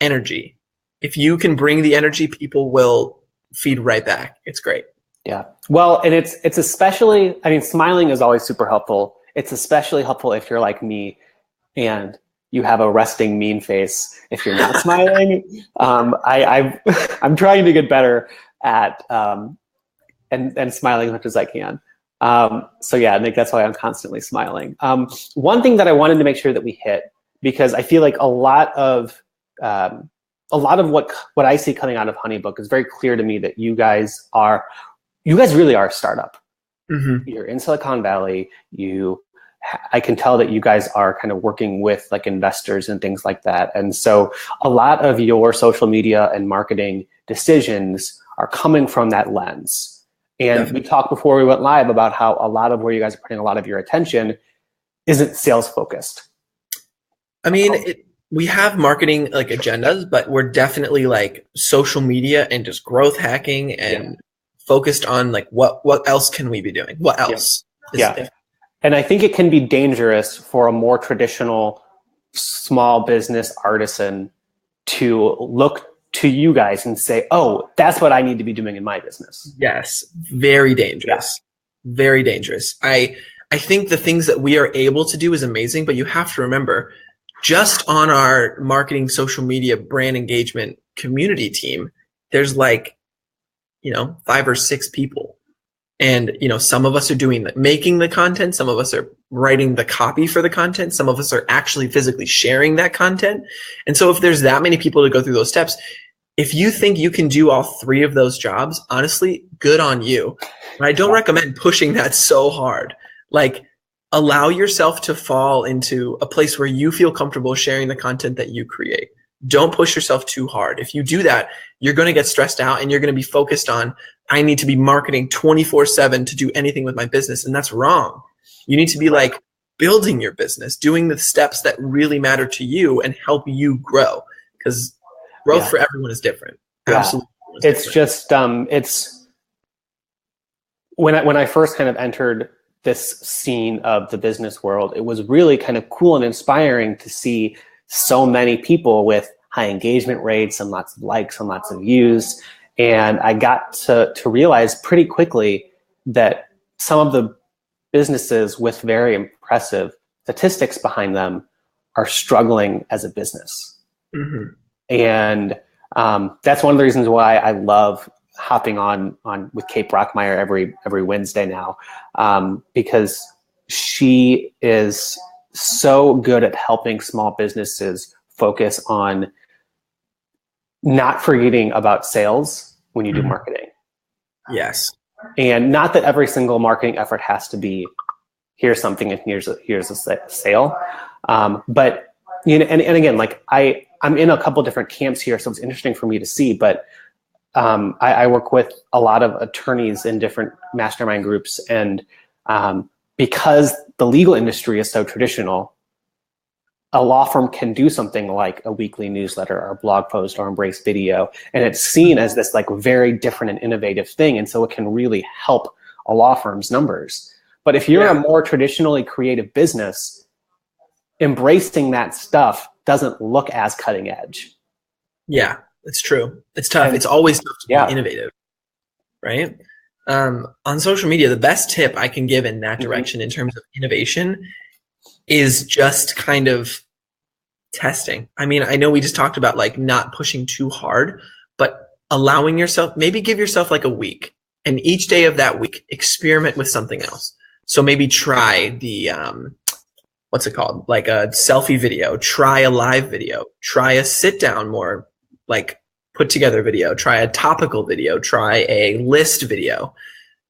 Energy. If you can bring the energy, people will feed right back. It's great. Yeah. Well, and it's especially, I mean, smiling is always super helpful. It's especially helpful if you're like me and you have a resting mean face if you're not smiling. I'm trying to get better at and smiling as much as I can. So yeah, Nick, that's why I'm constantly smiling. One thing that I wanted to make sure that we hit, because I feel like a lot of what I see coming out of Honeybook is very clear to me that you guys really are a startup. Mm-hmm. You're in Silicon Valley. You I can tell that you guys are kind of working with like investors and things like that. And so a lot of your social media and marketing decisions are coming from that lens. And Definitely. we talked before we went live about how a lot of where you guys are putting a lot of your attention isn't sales focused. I mean, we have marketing like agendas, but we're definitely like social media and just growth hacking and focused on like what else can we be doing? What else? Yeah. And I think it can be dangerous for a more traditional small business artisan to look to you guys and say, oh, that's what I need to be doing in my business. Yes. Very dangerous. Yeah. Very dangerous. I think the things that we are able to do is amazing, but you have to remember, just on our marketing, social media, brand engagement community team, there's like, 5 or 6 people. And, some of us are making the content. Some of us are writing the copy for the content. Some of us are actually physically sharing that content. And so if there's that many people to go through those steps, if you think you can do all 3 of those jobs, honestly, good on you. But I don't recommend pushing that so hard. Like, allow yourself to fall into a place where you feel comfortable sharing the content that you create. Don't push yourself too hard. If you do that, you're going to get stressed out and you're going to be focused on, I need to be marketing 24/7 to do anything with my business. And that's wrong. You need to be like building your business, doing the steps that really matter to you and help you grow, because growth for everyone is different. Absolutely. It's different. It's when I first kind of entered this scene of the business world, it was really kind of cool and inspiring to see so many people with high engagement rates and lots of likes and lots of views. And I got to realize pretty quickly that some of the businesses with very impressive statistics behind them are struggling as a business. Mm-hmm. And that's one of the reasons why I love hopping on with Kate Brockmeyer every Wednesday now, because she is so good at helping small businesses focus on not forgetting about sales when you do marketing. Yes. And not that every single marketing effort has to be, here's something and here's a sale. But, and again, like I'm in a couple different camps here, so it's interesting for me to see, but I work with a lot of attorneys in different mastermind groups, and because the legal industry is so traditional, a law firm can do something like a weekly newsletter or a blog post or embrace video, and it's seen as this like very different and innovative thing, and so it can really help a law firm's numbers. But if you're a more traditionally creative business, embracing that stuff doesn't look as cutting edge. Yeah, it's true. It's tough. It's always tough to be innovative, right? On social media, the best tip I can give in that direction in terms of innovation is just kind of testing. I mean, I know we just talked about like not pushing too hard, but allowing yourself, maybe give yourself like a week, and each day of that week, experiment with something else. So maybe try the, what's it called? Like a selfie video, try a live video, try a sit down, more like put together video, try a topical video, try a list video.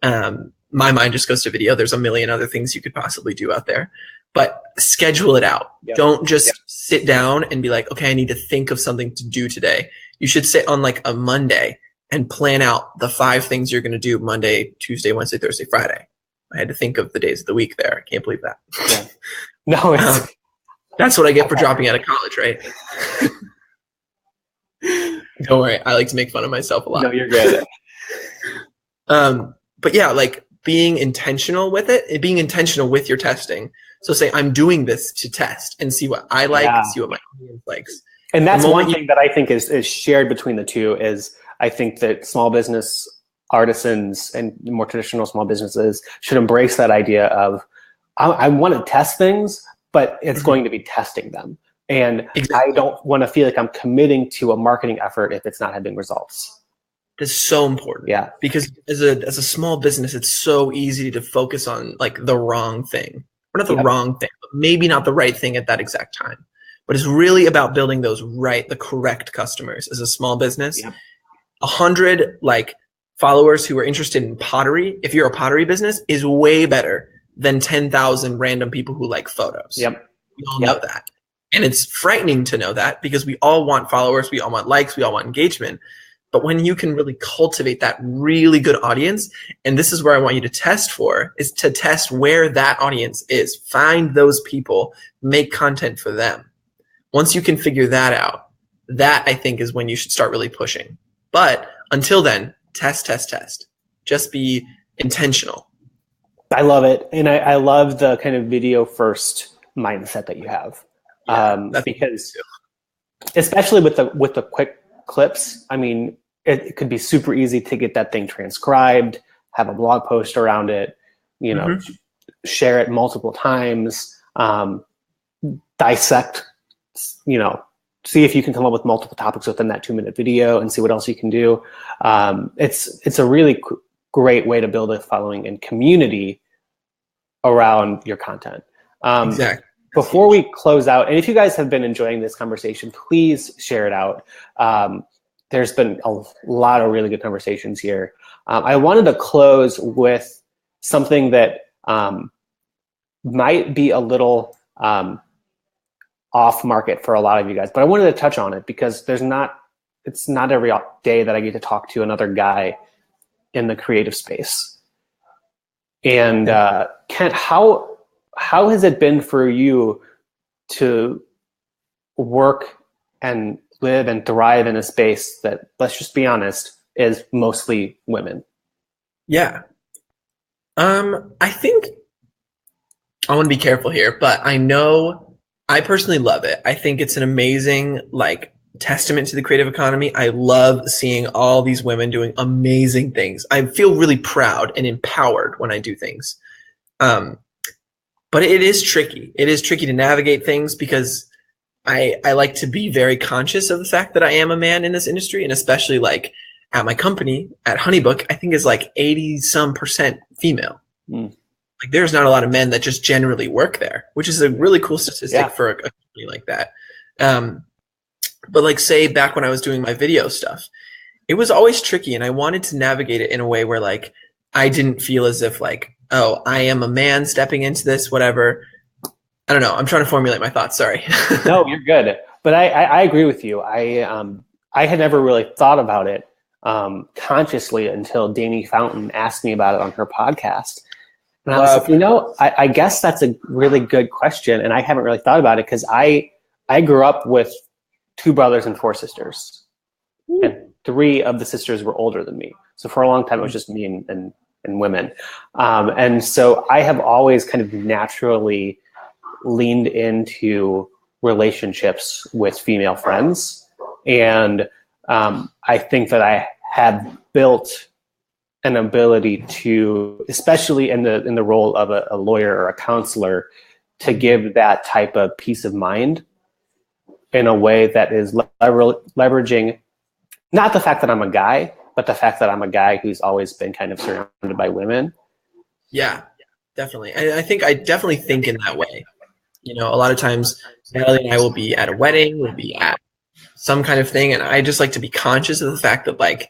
My mind just goes to video. There's a million other things you could possibly do out there, but schedule it out. Yep. Don't just sit down and be like, okay, I need to think of something to do today. You should sit on like a Monday and plan out the 5 things you're going to do Monday, Tuesday, Wednesday, Thursday, Friday. I had to think of the days of the week there. I can't believe that. Yeah. No, that's what I get for dropping out of college, right? Don't worry. I like to make fun of myself a lot. No, you're good. But yeah, like being intentional with it and being intentional with your testing. So say, I'm doing this to test and see what I like, see what my audience likes. And that's one thing that I think is shared between the two is I think that small business artisans and more traditional small businesses should embrace that idea of, I want to test things, but it's going to be testing them. And I don't want to feel like I'm committing to a marketing effort if it's not having results. That's so important. Yeah. Because as a small business, it's so easy to focus on like the wrong thing. Or not the wrong thing, but maybe not the right thing at that exact time. But it's really about building the correct customers as a small business. 100 like followers who are interested in pottery, if you're a pottery business, is way better than 10,000 random people who like photos. Yep. We all know that. And it's frightening to know that because we all want followers, we all want likes, we all want engagement. But when you can really cultivate that really good audience, and this is where I want you to test for, is to test where that audience is. Find those people, make content for them. Once you can figure that out, that I think is when you should start really pushing. But until then, test. Just be intentional. I love it. And I love the kind of video first mindset that you have. Because especially with the quick clips, I mean, it could be super easy to get that thing transcribed, have a blog post around it, you know, share it multiple times, dissect, you know, see if you can come up with multiple topics within that 2-minute video and see what else you can do. It's a really great way to build a following and community around your content. Exactly. Before we close out, and if you guys have been enjoying this conversation, please share it out. There's been a lot of really good conversations here. I wanted to close with something that might be a little off market for a lot of you guys, but I wanted to touch on it because it's not every day that I get to talk to another guy in the creative space. And Kent, how has it been for you to work and live and thrive in a space that, let's just be honest, is mostly women? Yeah. I think I want to be careful here, but I know I personally love it. I think it's an amazing testament to the creative economy. I love seeing all these women doing amazing things. I feel really proud and empowered when I do things. But it is tricky. It is tricky to navigate things because I like to be very conscious of the fact that I am a man in this industry, and especially at my company at Honeybook, I think is 80% female. There's not a lot of men that just generally work there, which is a really cool statistic for a company like that. But say back when I was doing my video stuff, it was always tricky, and I wanted to navigate it in a way where I didn't feel as if oh, I am a man stepping into this, whatever. I don't know. I'm trying to formulate my thoughts. Sorry. No, you're good. But I agree with you. I had never really thought about it consciously until Danny Fountain asked me about it on her podcast. And I was like, I guess that's a really good question. And I haven't really thought about it because I grew up with 2 brothers and 4 sisters. Ooh. And 3 of the sisters were older than me. So for a long time, it was just me and women. And so I have always kind of naturally leaned into relationships with female friends. And I think that I have built an ability to, especially in the role of a lawyer or a counselor, to give that type of peace of mind in a way that is leveraging not the fact that I'm a guy, but the fact that I'm a guy who's always been kind of surrounded by women. Yeah, definitely. I think I definitely think in that way. A lot of times Natalie and I will be at a wedding, we'll be at some kind of thing, and I just like to be conscious of the fact that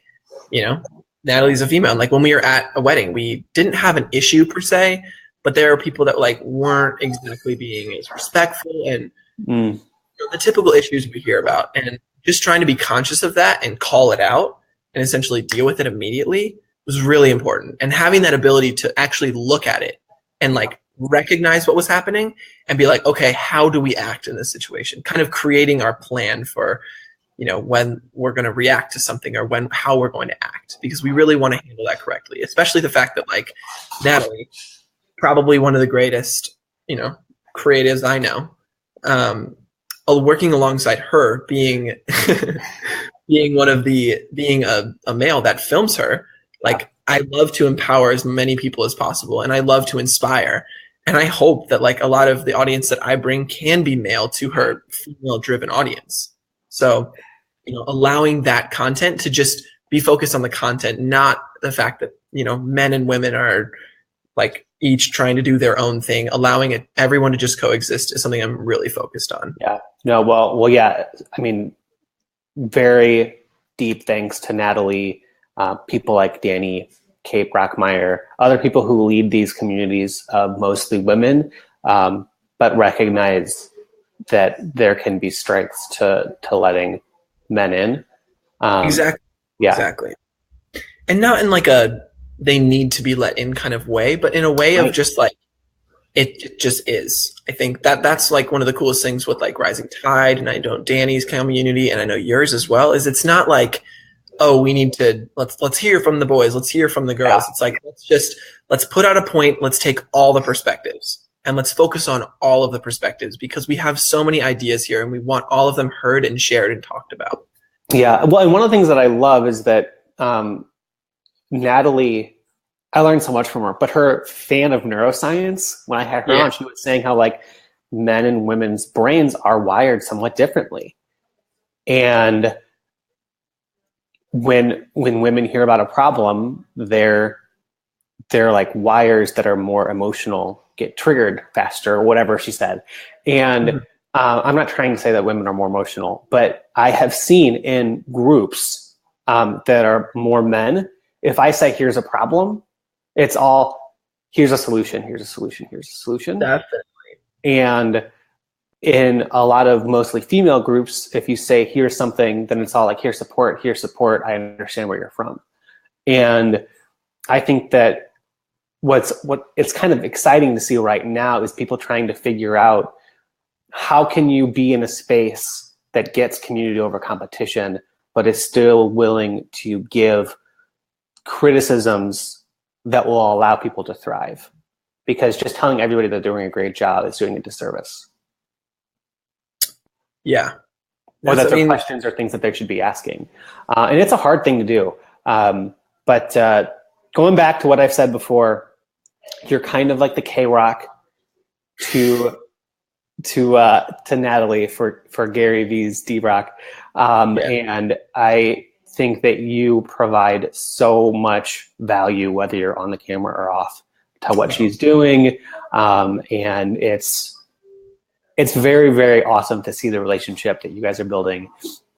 Natalie's a female. And when we were at a wedding, we didn't have an issue per se, but there are people that weren't exactly being as respectful and the typical issues we hear about. And just trying to be conscious of that and call it out and essentially deal with it immediately was really important. And having that ability to actually look at it and recognize what was happening and be okay, how do we act in this situation? Kind of creating our plan for, when we're going to react to something or how we're going to act, because we really want to handle that correctly. Especially the fact that Natalie, probably one of the greatest, creatives I know, working alongside her, being being a male that films her, I love to empower as many people as possible, and I love to inspire. And I hope that a lot of the audience that I bring can be male to her female-driven audience. So, allowing that content to just be focused on the content, not the fact that, men and women are each trying to do their own thing. Allowing everyone to just coexist is something I'm really focused on. Yeah. No, well, yeah. I mean, very deep thanks to Natalie, people like Danny, Kate Brockmeyer, other people who lead these communities of mostly women, but recognize that there can be strengths to letting men in. Exactly. Yeah. Exactly. And not in like a they need to be let in kind of way, but in a way of just like it just is. I think that's like one of the coolest things with like Rising Tide, and I know Danny's community, and I know yours as well, is it's not like, oh, we need to let's hear from the boys, let's hear from the girls. Yeah. It's like let's put out a point, let's take all the perspectives and let's focus on all of the perspectives, because we have so many ideas here and we want all of them heard and shared and talked about. Yeah. Well, and one of the things that I love is that Natalie, I learned so much from her, but her fan of neuroscience, when I had her on, she was saying how like men and women's brains are wired somewhat differently. And when women hear about a problem, their like wires that are more emotional get triggered faster, or whatever she said. And I'm not trying to say that women are more emotional, but I have seen in groups that are more men, if I say, here's a problem, it's all, here's a solution, here's a solution, here's a solution. Definitely. And in a lot of mostly female groups, if you say, here's something, then it's all like, here's support, I understand where you're from. And I think that what it's kind of exciting to see right now is people trying to figure out, how can you be in a space that gets community over competition, but is still willing to give criticisms that will allow people to thrive? Because just telling everybody they're doing a great job is doing a disservice. Yeah. Or that their questions are things that they should be asking. And it's a hard thing to do. But going back to what I've said before, you're kind of like the K-Rock to Natalie for Gary V's D-Rock. And I think that you provide so much value, whether you're on the camera or off, to what she's doing. And it's very, very awesome to see the relationship that you guys are building.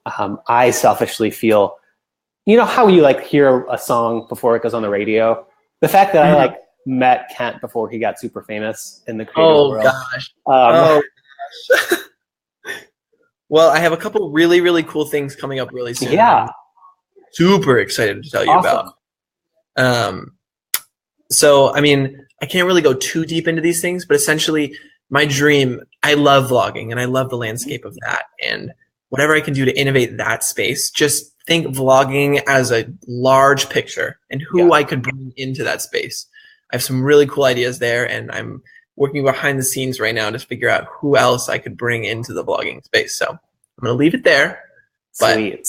I selfishly feel, you know how you like hear a song before it goes on the radio? The fact that I like met Kent before he got super famous in the creative world. Gosh. Oh gosh. Well, I have a couple really, really cool things coming up really soon. Yeah. I'm super excited to tell you about. So, I mean, I can't really go too deep into these things, but essentially my dream, I love vlogging and I love the landscape of that. And whatever I can do to innovate that space, just think vlogging as a large picture and who I could bring into that space. I have some really cool ideas there, and I'm working behind the scenes right now to figure out who else I could bring into the vlogging space. So I'm going to leave it there. Sweet. But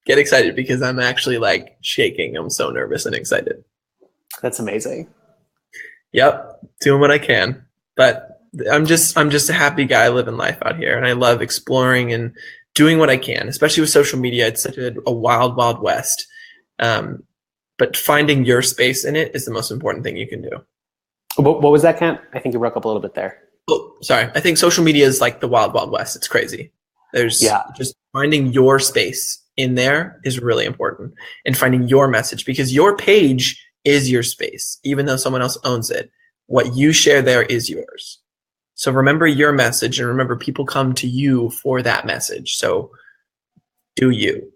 get excited because I'm actually like shaking. I'm so nervous and excited. That's amazing. Yep. Doing what I can. But I'm just a happy guy living life out here, and I love exploring and doing what I can, especially with social media. It's such a wild, wild west. But finding your space in it is the most important thing you can do. What was that, Kent? I think you broke up a little bit there. Oh, sorry. I think social media is like the wild, wild west. It's crazy. There's just finding your space in there is really important, and finding your message, because your page is your space, even though someone else owns it. What you share there is yours. So remember your message, and remember people come to you for that message. So do you.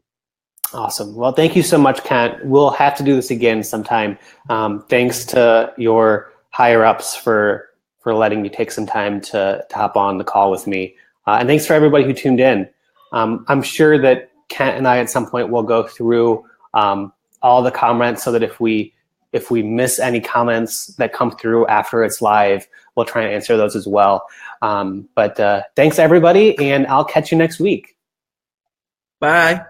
Awesome. Well, thank you so much, Kent. We'll have to do this again sometime. Thanks to your higher ups for letting me take some time to hop on the call with me. And thanks for everybody who tuned in. I'm sure that Kent and I at some point will go through all the comments, so that if we miss any comments that come through after it's live, we'll try and answer those as well. But thanks everybody, and I'll catch you next week. Bye.